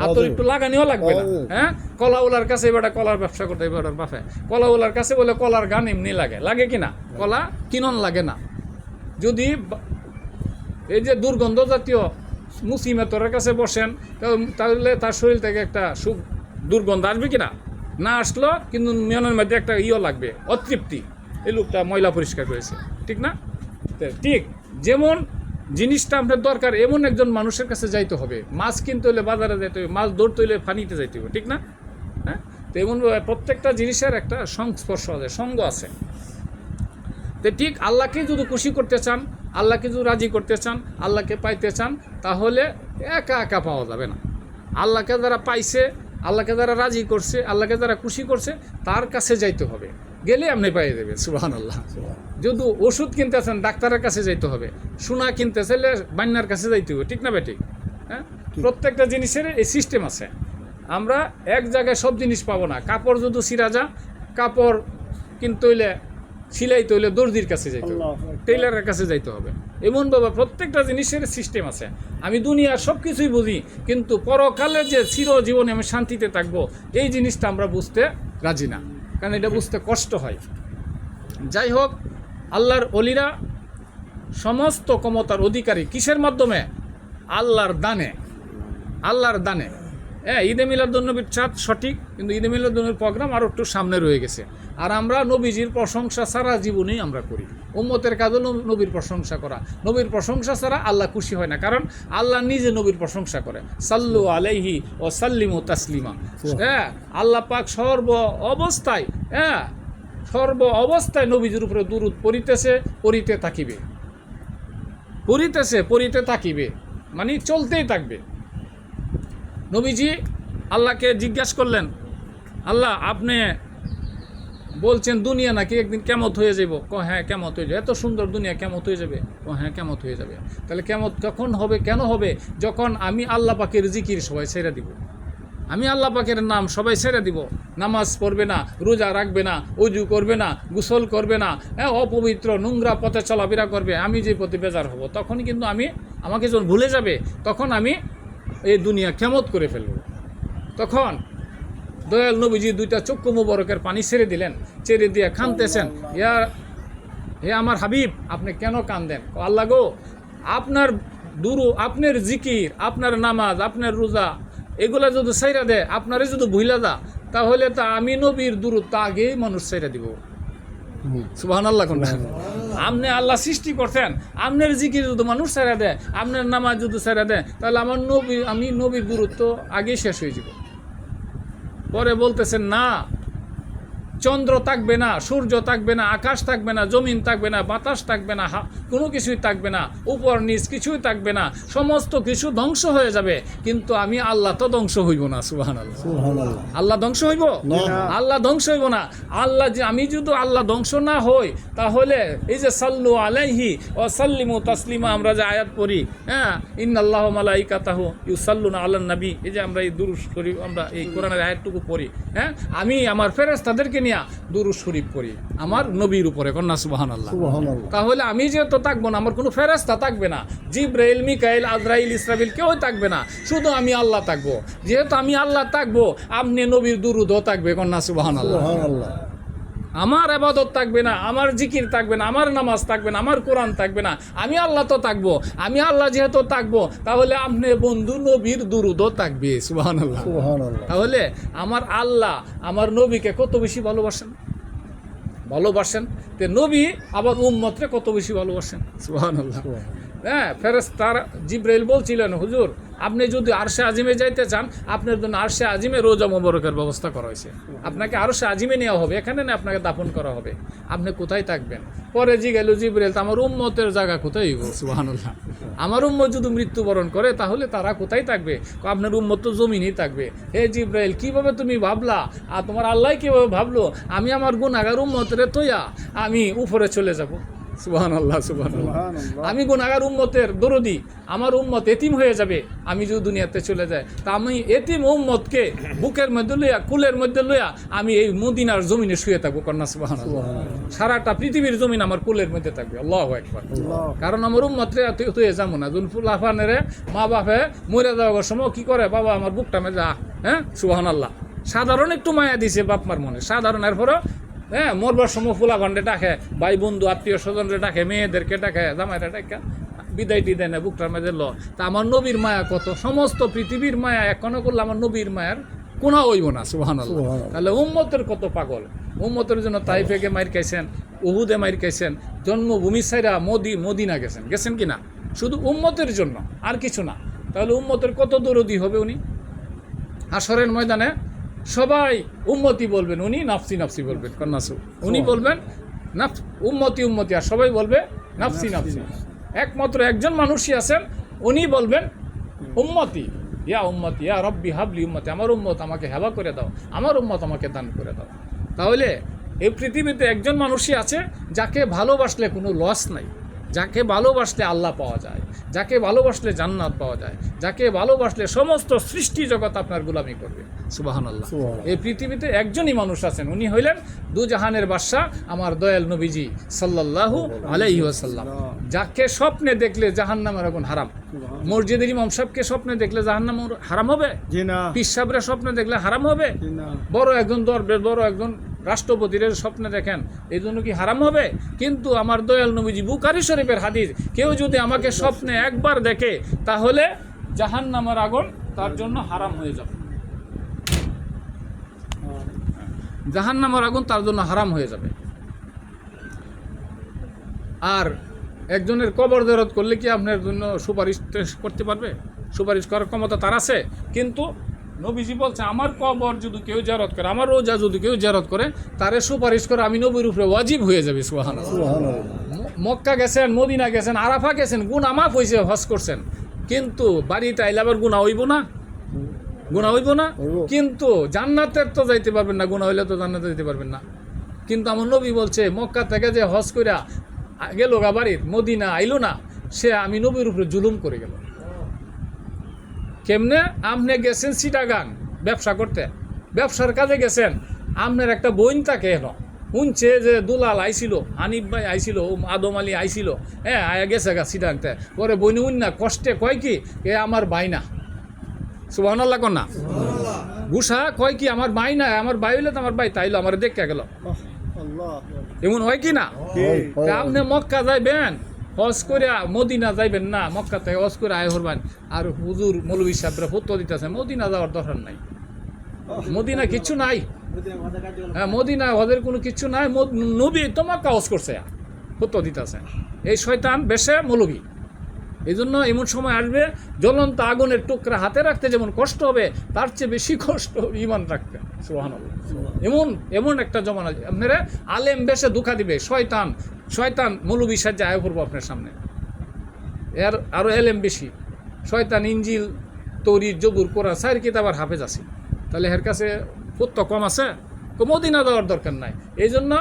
আতর একটু লাগানিও লাগবে না। হ্যাঁ, কলাওয়ালার কাছে এবার কলার ব্যবসা করতে, এবার বাফে কলাওয়ালার কাছে বলে কলার গান এমনি লাগে কিনা, কলা কিনন লাগে না। যদি এই যে দুর্গন্ধ জাতীয় মুসিমেতরের কাছে বসেন, তাহলে তার শরীর থেকে একটা দুর্গন্ধ আসবে কিনা? না আসলো, কিন্তু মনের মধ্যে একটা লাগবে, অতৃপ্তি, এই লোকটা ময়লা পরিষ্কার করেছে, ঠিক না? ঠিক যেমন জিনিসটা আপনার দরকার, এমন একজন মানুষের কাছে যাইতে হবে। মাছ কিনতে হলে বাজারে যাইতে হবে, মাছ ধরতে হলে পানিতে যাইতে হবে, ঠিক না? হ্যাঁ, তো এমন প্রত্যেকটা জিনিসের একটা সংস্পর্শ আছে, সঙ্গ আছে। তো ঠিক আল্লাহকে যদি খুশি করতে চান, আল্লাহকে যদি রাজি করতে চান, আল্লাহকে পাইতে চান, তাহলে একা একা পাওয়া যাবে না। আল্লাহকে যারা পাইছে, আল্লাহকে যারা রাজি করছে, আল্লাহকে যারা খুশি করছে, তার কাছে যাইতে হবে, গেলে আপনি পাইয়ে দেবে, সুবহানাল্লাহ। যদি ওষুধ কিনতেছেন, ডাক্তারের কাছে যাইতে হবে। সোনা কিনতে চাইলে বান্যার কাছে যাইতে হবে, ঠিক না বেটি? হ্যাঁ, প্রত্যেকটা জিনিসের এই সিস্টেম আছে। আমরা এক জায়গায় সব জিনিস পাবো না। কাপড় যদি ছিঁড়া যা, কাপড় কিনতে হইলে, সিলাইতে হইলে দর্জির কাছে যাইতে হবে, টেইলারের কাছে যাইতে হবে। এমনভাবে প্রত্যেকটা জিনিসের সিস্টেম আছে। আমি দুনিয়ার সব কিছুই বুঝি, কিন্তু পরকালে যে চিরজীবনে আমি শান্তিতে থাকবো, এই জিনিসটা আমরা বুঝতে রাজি না, কারণ এটা বুঝতে কষ্ট হয়। যাই হোক, আল্লাহর অলিরা সমস্ত ক্ষমতার অধিকারী কিসের মাধ্যমে? আল্লাহর দানে, আল্লাহর দানে। হ্যাঁ, ঈদে মিলাদুন্নবীর চাঁদ সঠিক, কিন্তু ঈদে মিলাদুন্নবীর প্রোগ্রাম আরও একটু সামনে রয়ে গেছে। আর আমরা নবীজির প্রশংসা সারা জীবনেই আমরা করি। উম্মতের কাজও নবীর প্রশংসা করা। নবীর প্রশংসা ছাড়া আল্লাহ খুশি হয় না, কারণ আল্লাহ নিজে নবীর প্রশংসা করে, সাল্লু আলাইহি ও সাল্লিমু তাসলিমা। হ্যাঁ, আল্লাহ পাক সর্ব অবস্থায় নবীজির উপরে দুরূদ পড়িতে থাকিবে, মানে চলতেই থাকবে। নবীজি আল্লাহকে জিজ্ঞাসা করলেন, আল্লাহ, আপনি বলছেন দুনিয়া নাকি একদিন কেমত হয়ে যাব। হ্যাঁ কেমত হয়ে যাবে, এত সুন্দর দুনিয়া কেমত হয়ে যাবে। হ্যাঁ কেমত হয়ে যাবে। তাহলে কেমত কখন হবে, কেন হবে? যখন আমি আল্লাহ পাকের জিকির সবাই ছেড়ে দিব, আমি আল্লাহ পাকের নাম সবাই ছেড়ে দিব, নামাজ পড়বে না, রোজা রাখবে না, অজু করবে না, গোসল করবে না, হ্যাঁ অপবিত্র নোংরা পথে চলাফেরা করবে, আমি যে পথে বেজার হব, তখনই কিন্তু আমাকে যখন ভুলে যাবে, তখন আমি এই দুনিয়া কেমত করে ফেলব। তখন দয়াল নবীজি দুইটা চক্ষু মুবারকের পানি ছেড়ে দিলেন, ছেড়ে দিয়ে কাঁদতেছেন, হে আমার হাবিব আপনি কেন কাঁদেন? আল্লাহ গো, আপনার আপনার জিকির, আপনার নামাজ, আপনার রোজা এগুলা যদি ছাইরা দেয়, আপনারে যদি ভুলা দা, তাহলে তা আমি নবীর দুরূদ তা আগেই মানুষ ছাইরা দিব। সুবহানাল্লাহ। কোন আপনি আল্লাহ সৃষ্টি করছেন, আপনার জিকির যদি মানুষ ছাইরা দেয়, আপনার নামাজ যদি ছাইরা দেয়, তাহলে আমি নবীর দুরূদ তো আগেই শেষ হয়ে যাব। পরে বলতেছেন না, চন্দ্র থাকবে না, সূর্য থাকবে না, আকাশ থাকবে না, জমিন থাকবে না, বাতাস থাকবে না, কোনো কিছুই থাকবে না, উপর নিচ কিছুই থাকবে না, সমস্ত কিছু ধ্বংস হয়ে যাবে, কিন্তু আমি আল্লাহ তো ধ্বংস হইব না। সুবহানাল্লাহ। আল্লাহ ধ্বংস হইব? আল্লাহ ধ্বংস হইব না। আল্লাহ যে আমি যদি আল্লাহ ধ্বংস না হই, তাহলে এই যে সাল্লু আলাইহি ওয়া সাল্লিমু তাসলিমা আমরা যে আয়াত পড়ি, হ্যাঁ ইন্নাল্লাহু মালাইকাতাহু ইউসাল্লুনা আলান নবী, এই যে আমরা এই দুরূদ শরীফ আমরা এই কোরআনের আয়াতটুকু পড়ি, হ্যাঁ আমি আমার ফেরেশতাদেরকে নিয়ে দুরূদ শরীফ পড়ি আমার নবীর উপরে। কন্যা সুবহানাল্লাহ। তাহলে আমি যেহেতু থাকবো না, আমার কোনো ফেরেশতা থাকবে না, জিবরাইল, মিকাইল, আজরাইল, ইসরাফিল কেউ থাকবে না, শুধু আমি আল্লাহ থাকবো। যেহেতু আমি আল্লাহ থাকবো, আপনি নবীর দুরূদও থাকবে। কন্যা সুবহানাল্লাহ। আমার ইবাদত থাকবে না, আমার জিকির থাকবে না, আমার নামাজ থাকবে না, আমার কোরআন থাকবে না, আমি আল্লাহ তো থাকবো। আমি আল্লাহ যেহেতু থাকবো, তাহলে আপনি বন্ধু নবীর দুরূদও থাকবে। সুবহানাল্লাহ। তাহলে আমার আল্লাহ আমার নবীকে কত বেশি ভালোবাসেন, তে নবী আবার উম্মতরে কত বেশি ভালোবাসেন। সুবহানাল্লাহ। হ্যাঁ ফেরেশতারা জিবরাইল বলছিলেন, হুজুর আপনি যদি আরশে আজিমে যাইতে চান, আপনার জন্য আরশে আজিমে রোজা মোবারকের ব্যবস্থা করা হয়েছে, আপনাকে আরশে আজিমে নেওয়া হবে, এখানে না আপনাকে দাফন করা হবে, আপনি কোথায় থাকবেন? পরে গেল জিবরাইল, আমার উম্মতের জায়গা কোথায়? সুবহানাল্লাহ। আমার উম্মত যদি মৃত্যুবরণ করে, তাহলে তারা কোথায় থাকবে? আপনার উম্মত তো জমিনেই থাকবে। হে জিবরাইল, কিভাবে তুমি ভাবলা? আর তোমার আল্লাহ কিভাবে ভাবলো আমি আমার গুনাহগার উম্মতরে তৈয়া আমি উপরে চলে যাব? সুবহানাল্লাহ, সুবহানাল্লাহ। আমি গুনাহগার উম্মতের দরদি, আমার উম্মত এতিম হয়ে যাবে আমি যদি দুনিয়াতে চলে যায়, তা আমি এতিম উম্মতকে বুকের মধ্যে লইয়া, কুলের মধ্যে লইয়া আমি এই মদিনার জমিনে শুয়ে থাকবো। কন্যা সুবহানাল্লাহ। সারাটা পৃথিবীর জমিন আমার কুলের মধ্যে থাকবে। আল্লাহু আকবার। কারণ আমার উম্মতরে তুই যাবো না, যখন ফুলাফানেরে মা বাপে মরে যাওয়ার সময় কি করে, বাবা আমার বুকটা মে যা, হ্যাঁ সুবহানাল্লাহ। সাধারণ একটু মায়া দিছে বাপ মার মনে, সাধারণ। এরপরও হ্যাঁ মরবার সময় ফুলা ভান্ডে ডাকে, ভাই বন্ধু আত্মীয় স্বজনরে ডাকে, মেয়েদেরকে ডাকে, জামাইরা ডাকে, বিদায়টি দেয় না বুকটার মধ্যে ল। তা আমার নবীর মায়া কত, সমস্ত পৃথিবীর মায়া এখনো করলে আমার নবীর মায়ার কোনা হইব না। সুবহানাল্লাহ। তাহলে উম্মতের কত পাগল, উম্মতের জন্য তাইফেকে মাইর খাইছেন, উহুদে মাইর খাইছেন, জন্মভূমি সাইরা মদিনা গেছেন কিনা, শুধু উম্মতের জন্য, আর কিছু না। তাহলে উম্মতের কত দরদি হবে উনি? হাসরের ময়দানে সবাই উম্মতি বলবেন, উনি নাফসি নাফসি বলবেন। কন্যাসু উনি বলবেন উম্মতি, আর সবাই বলবে নাফসি নাফসি। একমাত্র একজন মানুষই আছেন, উনি বলবেন উম্মতি, ইয়া রব্বি হাবলি উম্মতি, আমার উম্মত আমাকে হেবা করে দাও, আমার উম্মত আমাকে দান করে দাও। তাহলে এই পৃথিবীতে একজন মানুষই আছে যাকে ভালোবাসলে কোনো লস নাই, যাকে ভালোবাসলে আল্লাহ পাওয়া যায়, যাকে ভালোবাসলে জান্নাত পাওয়া যায়, যাকে ভালোবাসলে সমস্ত সৃষ্টি জগৎ আপনার গোলামি করবে। সুবহানাল্লাহ। এই পৃথিবীতে একজনই মানুষ আছেন, উনি হইলেন দুজাহানের বাদশাহ আমার দয়াল নবীজি সাল্লাল্লাহু আলাইহি ওয়াসাল্লাম। যাকে স্বপ্নে দেখলে জাহান্নামের আগুন হারাম। মসজিদের ইমাম সাহেবকে স্বপ্নে দেখলে জাহান্নাম হারাম হবে? পীর সাহেবরা স্বপ্নে দেখলে হারাম হবে? বড় একজন দরবেশ, বড় একজন রাষ্ট্রপতির স্বপ্নে দেখেন, এই জন্য কি হারাম হবে? কিন্তু আমার দয়াল নবীজি বুখারী শরীফের হাদিস, কেউ যদি আমাকে স্বপ্নে একবার দেখে, তাহলে জাহান্নামের আগুন তার জন্য হারাম হয়ে যাবে, জাহান্নামের আগুন তার জন্য হারাম হয়ে যাবে। আর একজনের কবর জিয়ারত করলে কি আপনার জন্য সুপারিশ করতে পারবে? সুপারিশ করার ক্ষমতা তার আছে, কিন্তু নবীজি বলছে আমার কবর যদি কেউ জিয়ারত করে, আমার রোজা যদি কেউ জিয়ারত করে, তারে সুপারিশ করে আমি নবীর উপরে ওয়াজিব হয়ে যাবে। সুবহানাল্লাহ। মক্কা গেছেন, মদিনা গেছেন, আরাফা গেছেন, গুনাহ মাফ হয়েছে, হজ করছেন, কিন্তু বাড়িতে আইলে আবার গুনাহ হইব না? গুনাহ হইব না? কিন্তু জান্নাতের তো যাইতে পারবেন না, গুনাহ হইলে তো জান্নাতে যেতে পারবেন না। কিন্তু আমার নবী বলছে মক্কা থেকে যে হজ কইরা গেল গা বাড়ির, মদিনা আইলো না, সে আমি নবীর উপরে জুলুম করে গেল। কেমনে? আপনি গেছেন চিটাগাং ব্যবসা করতে, ব্যবসার কাজে গেছেন, আপনার একটা বোন তাকে এনো শুনছে যে দুলাল আইছিল, হানিফ ভাই আইছিল, আদম আলী আইছিল, হ্যাঁ আয়া গেছে গা চিটাংতে, পরে বইন না কষ্টে কয় কি এ আমার ভাই না, সুবহানাল্লাহ কন না, গুসা কয় কি আমার ভাই না, আমার ভাই হইলে তো আমার ভাই, তাইলো আমার দেখে গেল, এমন হয় কি না? আপনি মক্কা যাইবেন হজ করে, মদিনা যাইবেন না, মক্কা থেকে হজ করে আয় হরবেন, আর হুজুর মৌলভী সাহেবরা ফতোয়া দিতেছে মদিনা যাওয়ার দরকার নাই, মদিনা কিচ্ছু নাই, হ্যাঁ মদিনা হজের কোনো কিচ্ছু নাই, নবী তো মক্কা হজ করছে, ফতোয়া দিতেছে। এই শয়তান বেশে মৌলভী। এই জন্য এমন সময় আসবে জ্বলন্ত আগুনের টুকরা হাতে রাখতে যেমন কষ্ট হবে, তার চেয়ে বেশি কষ্ট ইমান রাখতে। সুবহানাল্লাহ। এমন একটা জমানা আপনারা আলেম বেশে ধোঁকা দিবে শয়তান, শয়তান মৌলভী সাহায্যে আয় করবো আপনার সামনে, এর আরও এলেম বেশি। শয়তান ইঞ্জিল, তৌরিদ, জবুর, কোরআন 4 কিতাবের হাফেজ আছে, তাহলে এর কাছে ফতোয়া কম আছে? মদিনা যাওয়ার দরকার নাই। এই জন্য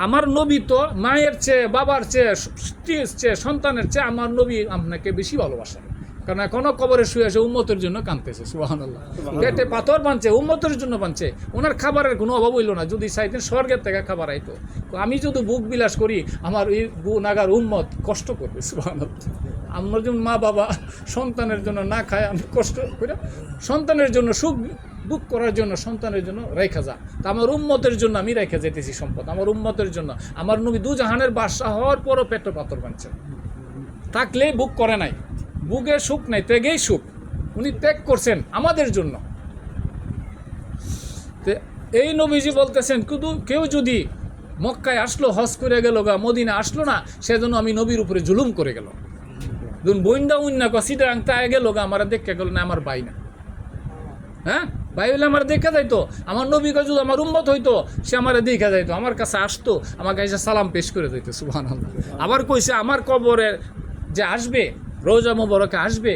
আমার নবী তো মায়ের চেয়ে, বাবার চেয়ে, স্ত্রীর চেয়ে, সন্তানের চেয়ে আমার নবী আপনাকে বেশি ভালোবাসে, কারণ এখনো কবরে শুয়ে আসে উম্মতের জন্য কাঁদতেছে। সুবহানাল্লাহ। পেটে পাথর বানছে, উম্মতের জন্য বানছে, ওনার খাবারের কোনো অভাব হইল না। যদি চাইতেন স্বর্গের থেকে খাবার আইতো, আমি যদি বুক বিলাস করি আমার এই গুনাগার উম্মত কষ্ট করবে। সুবহানাল্লাহ। আমার যেমন মা বাবা সন্তানের জন্য না খায়, আমি কষ্ট করে সন্তানের জন্য সুখ দুঃখ করার জন্য সন্তানের জন্য রেখা যা, তা আমার উম্মতের জন্য আমি রেখে যেতেছি সম্পদ, আমার উম্মতের জন্য। আমার নবী দুজাহানের বাদশা হওয়ার পরও পেটে পাথর বানছেন, থাকলে বুক করে নাই, বুকে সুখ নাই, ত্যাগেই সুখ, উনি ত্যাগ করছেন আমাদের জন্য। এই নবীজি বলতেছেন কিন্তু কেউ যদি মক্কায় আসলো, হজ করে গেল গা, মদিনা আসলো না, সেজন্য আমি নবীর উপরে জুলুম করে গেল। বইন্দা উন্না কসিটা আংতা গেল গা, আমার দেখে গেল না আমার ভাই না, হ্যাঁ ভাই হইলে আমার দেখা যাইতো, আমার নবী যদি আমার উম্মত হইতো সে আমার দেখা যাইতো, আমার কাছে আসতো, আমার কাছে সালাম পেশ করে যাইতো। সুবহানাল্লাহ। আবার কইছে আমার কবরে যে আসবে, রোজা মোবারকে আসবে,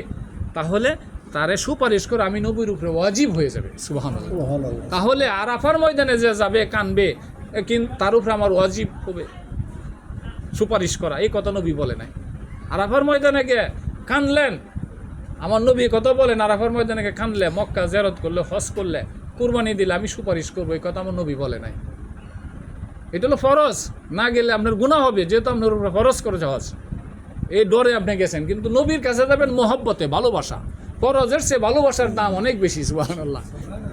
তাহলে তারে সুপারিশ করে আমি নবীর উপরে ওয়াজিব হয়ে যাবে। সুবহানাল্লাহ। তাহলে আরাফার ময়দানে যে যাবে কানবে, কিন্তু তার উপরে আমার ওয়াজিব হবে সুপারিশ করা। এই কথা নবী বলে নাই। আরাফার ময়দানে গিয়ে কানলেন, আমার নবী কথা বলেন আরাফার ময়দানে গিয়ে কানলে, মক্কা জিয়ারত করলে, হজ করলে, কুরবানি দিলে আমি সুপারিশ করবো, এই কথা আমার নবী বলে নাই। এটা হলো ফরজ, না গেলে আপনার গুনাহ হবে, যেহেতু আপনার উপরে ফরজ করেছে হজ, এই ডরে আপনি গেছেন। কিন্তু নবীর কাছে যাবেন মহব্বতে, ভালোবাসা, ফরজের সে ভালোবাসার দাম অনেক বেশি। সুবহানাল্লাহ।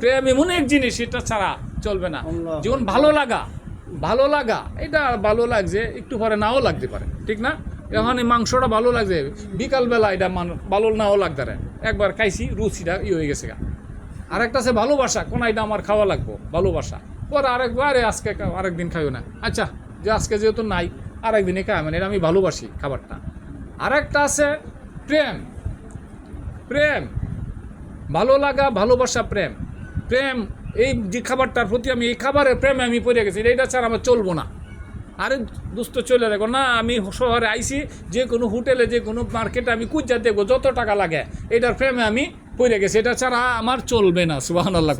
প্রেম এমন এক জিনিস, এটা ছাড়া চলবে না। যেমন ভালো লাগা, এটা ভালো লাগছে, একটু পরে নাও লাগতে পারে, ঠিক না? এখন এই মাংসটা ভালো লাগছে, বিকালবেলা এটা ভালো নাও লাগতে পারে, একবার খাইছি রুচিটা হয়ে গেছে গা। আরেকটা আছে ভালোবাসা, কোন এটা আমার খাওয়া লাগবো, ভালোবাসা, পরে আরেকবার আজকে আরেকদিন খাইও না, আচ্ছা যে আজকে যেহেতু নাই আরেকদিনে খাই, মানে এটা আমি ভালোবাসি খাবারটা। আরেকটা আছে প্রেম, ভালো লাগা, ভালোবাসা, প্রেম এই যে খাবারটার প্রতি আমি এই খাবারের প্রেমে আমি পড়ে গেছি, এটা ছাড়া আমার চলবো না। আরে দুস্থ চলে দেখো না, আমি শহরে আইছি, যে কোনো হোটেলে, যে কোনো মার্কেটে আমি কুজ্জা দেখবো, যত টাকা লাগে, এটার প্রেমে আমি পড়ে গেছি, এটা ছাড়া আমার চলবে না। সুবহানাল্লাহ।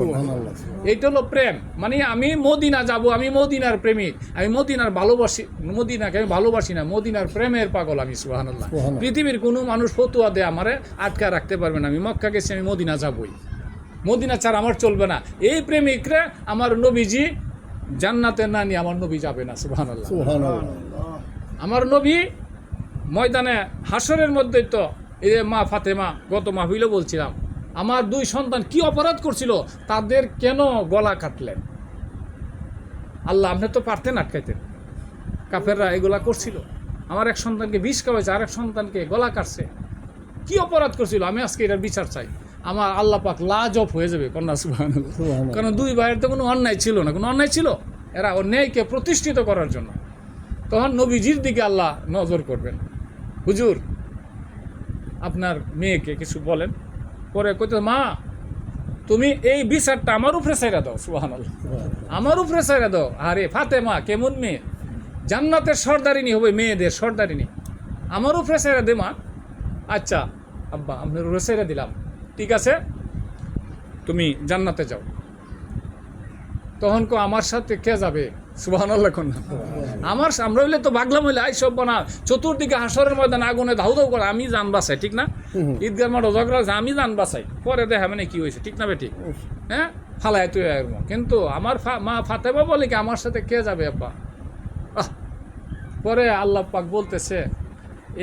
এইটা হলো প্রেম, মানে আমি মদিনা যাব, আমি মদিনার প্রেমিক, আমি মদিনার ভালোবাসি, মদিনাকে আমি ভালোবাসি না, মদিনার প্রেমের পাগল আমি। সুবহানাল্লাহ। পৃথিবীর কোনো মানুষ ফতুয়া দেয় আমারে আটকা রাখতে পারবে না, আমি মক্কা গেছি, আমি মদিনা যাবই, মদিনা ছাড়া আমার চলবে না। এই প্রেমিকরা আমার নবীজি জান্নাতে না নিয়ে আমার নবী যাবে না। সুবহানাল্লাহ। আমার নবী ময়দানে হাসরের মধ্যে তো এই মা ফাতেমা, গত মাহফিলে বলছিলাম, আমার 2 সন্তান কি অপরাধ করছিল, তাদের কেন গলা কাটলেন? আল্লাহ আপনি তো পারতেন আটকাইতেন, কাফেররা এগুলা করছিল। আমার এক সন্তানকে বিষ খাওয়াইছে, আরেক সন্তানকে গলা কাটছে, কি অপরাধ করছিল? আমি আজকে এটার বিচার চাই। আমার আল্লাহ পাক লাজব হয়ে যাবে, কন্যা। সুবহানাল্লাহ। কারণ 2 ভাইয়ের তো কোনো অন্যায় ছিল না, কোনো অন্যায় ছিল, এরা অন্যায়কে প্রতিষ্ঠিত করার জন্য। তখন নবীজির দিকে আল্লাহ নজর করবেন, হুজুর আপনার মেয়েকে কিছু বলেন। পরে কইতে, মা তুমি এই বিচারটা আমার উপরে ছাইরা দাও। সুবহানাল্লাহ। আমার উপরে ছাইরা দাও। আরে ফাতেমা কেমন মেয়ে, জান্নাতের সর্দারিনী হবে, মেয়েদের সর্দারিনী, আমার উপরে ছাইরা দে মা। আচ্ছা আব্বা আপনার উপরে ছাইরা দিলাম, ঠিক আছে তুমি জান্নাতে যাও। তখন আমার সাথে কে যাবে? সুবহানাল্লাহ কোন না। আমার আমরা হইলে তো বাগলাম হইলে আই সব বানা চতুর্দিকে হাসরের ময়দানে আগুনে ধাউ ধাউ করে আমি জান বাঁচাই, ঠিক না? ঈদগার মাঠে ঝগড়া আছে, আমি জান বাঁচাই, পরে দেখা মানে কি হয়েছে, ঠিক না বেটি? হ্যাঁ, ফালায় তুই এরকম। কিন্তু আমার মা ফাতেমা বলে কি আমার সাথে কে যাবে আব্বা? পরে আল্লাহ পাক বলতেছে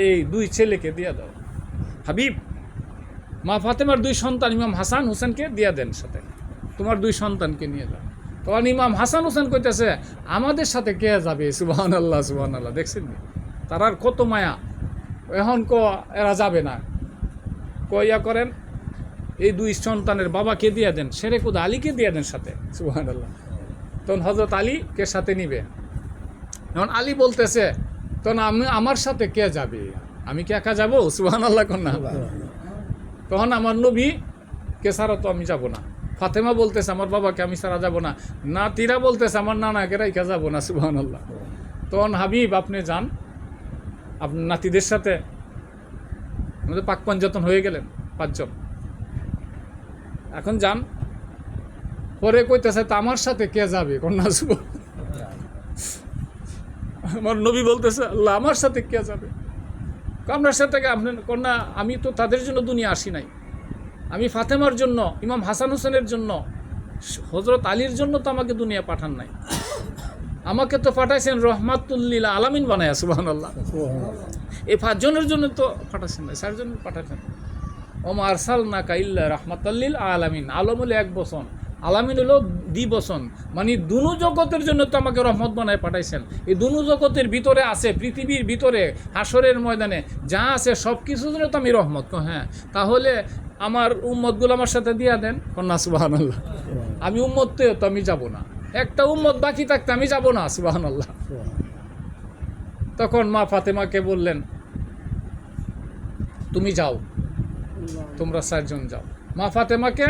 এই দুই ছেলেকে দিয়ে দাও হাবিব, মা ফাতেমার দুই সন্তান ইমাম হাসান হোসেনকে দিয়ে দেন সাথে, তোমার দুই সন্তানকে নিয়ে যাও। তখন ইমাম হাসান হোসেন কইতেছে আমাদের সাথে কে যাবে? সুবহানাল্লাহ সুবহানাল্লাহ, দেখছেন তারার কত মায়া। এখন এরা যাবে না, কইয়া করেন এই দুই সন্তানের বাবাকে দিয়ে দেন, শেরেকুদ আলীকে দিয়ে দেন সাথে। সুবহানাল্লাহ। তখন হযরত আলীকে সাথে নিবে। এখন আলী বলতেছে তখন আমার সাথে কে যাবে? আমি কি একা যাবো? সুবহানাল্লাহ কোন না। তখন আমার নবী কে ছাড়া তো আমি যাব না। ফাতেমা বলতেছে আমার বাবাকে আমি ছাড়া যাব না। নাতিরা বলতেছে আমার নানাকে রাইখা যাব না। সুবহানাল্লাহ। তখন হাবিব আপনি যান আপনার নাতিদের সাথে, আমাদের পাক পাঞ্জাতন হয়ে গেলেন 5 জন, এখন যান। পরে কইতেছে তা আমার সাথে কে যাবে? কন্যা আমার নবী বলতেছে আল্লাহ আমার সাথে কে যাবে? আপনার সাথে আপনি কন্যা, আমি তো তাদের জন্য দুনিয়া আসি নাই, আমি ফাতেমার জন্য, ইমাম হাসান হোসেনের জন্য, হযরত আলীর জন্য তো আমাকে দুনিয়া পাঠান নাই, আমাকে তো পাঠাইছেন রহমাতুল্লিল আলামিন বানায়া। সুবহানাল্লাহ। এই 5 জনের জন্য তো পাঠাইছেন না, 4 জন পাঠাইছেন। ওমা আরসালনাকা ইল্লা রাহমাতাল্লিল আলামিন, আলম হলো 1 বচন, আলামিন হলো দ্বিবচন, মানে দুনো জগতের জন্য তো আমাকে রহমত বানায় পাঠাইছেন। এই দুনো জগতের ভিতরে আছে, পৃথিবীর ভিতরে হাসরের ময়দানে যা আছে সব কিছুর জন্য তো আমি রহমত। হ্যাঁ, তাহলে আমার উম্মতগুলো আমার সাথে দিয়া দেন। কন্যা সুবহানাল্লাহ। আমি উম্মত তো আমি যাব না, একটা উম্মত বাকি থাকতে আমি যাব না। সুবহানাল্লাহ। তখন মা ফাতেমাকে বললেন তুমি যাও, তোমরা 4 জন যাও। মা ফাতেমাকে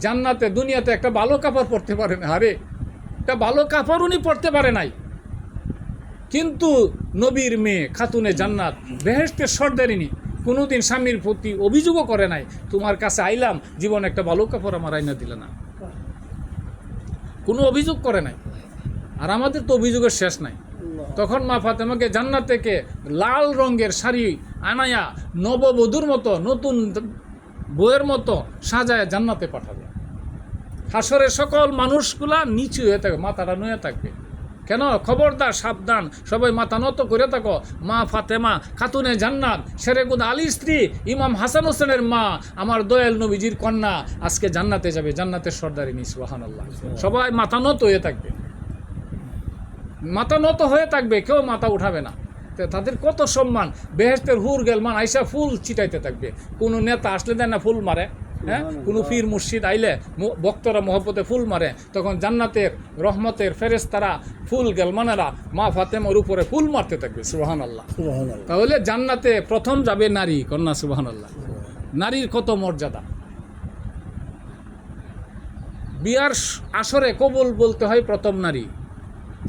জান্নাতে দুনিয়াতে একটা ভালো কাপড় পরতে পারে না, আরে একটা ভালো কাপড় উনি পরতে পারে নাই, কিন্তু নবীর মেয়ে খাতুনে জান্নাত বেহেশতের সর্দারিনী কোনোদিন স্বামীর প্রতি অভিযোগও করে নাই, তোমার কাছে আইলাম জীবন একটা ভালো কাপড় আমার আইনা দিলে না, কোনো অভিযোগ করে নাই। আর আমাদের তো অভিযোগের শেষ নাই। তখন মা ফাতেমাকে জান্নাত থেকে লাল রঙের শাড়ি আনায়া নববধূর মতো, নতুন বইয়ের মতো সাজায় জান্নাতে পাঠাবে। হাসরের সকল মানুষগুলা নিচু হয়ে থাকবে, মাথাটা নুয়ে থাকবে। কেন? খবরদার, সাবধান, সবাই মাথা নত করে থাকো। মা ফাতেমা খাতুনে জান্নাত, শেরেকুদ আলীর স্ত্রী, ইমাম হাসান হোসেনের মা, আমার দয়াল নবীজির কন্যা আজকে জান্নাতে যাবে, জান্নাতের সর্দারিনী। সুবহানাল্লাহ। সবাই মাথা নত হয়ে থাকবে, মাথা নত হয়ে থাকবে, কেউ মাথা উঠাবে না। তাদের কত সম্মান, বেহেশতের হুর গেলমান আইসা ফুল ছিটাইতে থাকবে। কোনো নেতা আসলে দেয় না ফুল মারে, হ্যাঁ, কোনো পীর মুর্শিদ আইলে ভক্তরা মহব্বতে ফুল মারে, তখন জান্নাতের রহমতের ফেরেশতারা ফুল গেলমানেরা মা ফাতেমার উপরে ফুল মারতে থাকবে। সুবহানাল্লাহ। তাহলে জান্নাতে প্রথম যাবে নারী। কন্যা সুবহানাল্লাহ। নারীর কত মর্যাদা। বিয়ার আসরে কবুল বলতে হয় প্রথম নারী।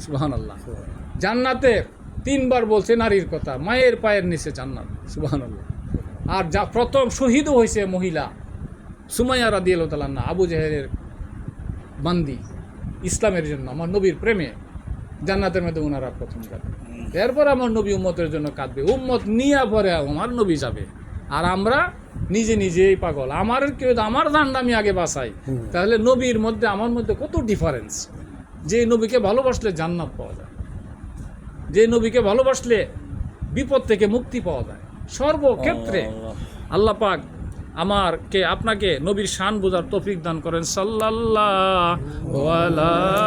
সুবহানাল্লাহ। জান্নাতে 3 বার বলছে নারীর কথা, মায়ের পায়ের নিচে জান্নাত। সুবহানাল্লাহ। আর যা প্রথম শহীদও হয়েছে মহিলা সুমাইয়া রাদিয়াল্লাহু তাআলা আনহা, আবু জেহেলের বান্দি, ইসলামের জন্য, আমার নবীর প্রেমে জান্নাতের মধ্যে ওনারা প্রথম যাবে। এরপর আমার নবী উম্মতের জন্য কাঁদবে, উম্মত নিয়ে পরে আমার নবী যাবে। আর আমরা নিজে নিজেই পাগল, আমার কেউ আমার জানটা আমি আগে বাঁচাই। তাহলে নবীর মধ্যে আমার মধ্যে কত ডিফারেন্স। যে নবীকে ভালোবাসলে জান্নাত পাওয়া যায়, যে নবীকে ভালোবাসলে বিপদ থেকে মুক্তি পাওয়া যায় সর্বক্ষেত্রে। আল্লাহ পাক আপনাকে নবীর শান বোঝার তৌফিক দান করেন। সাল্লাল্লাহু আলাইহি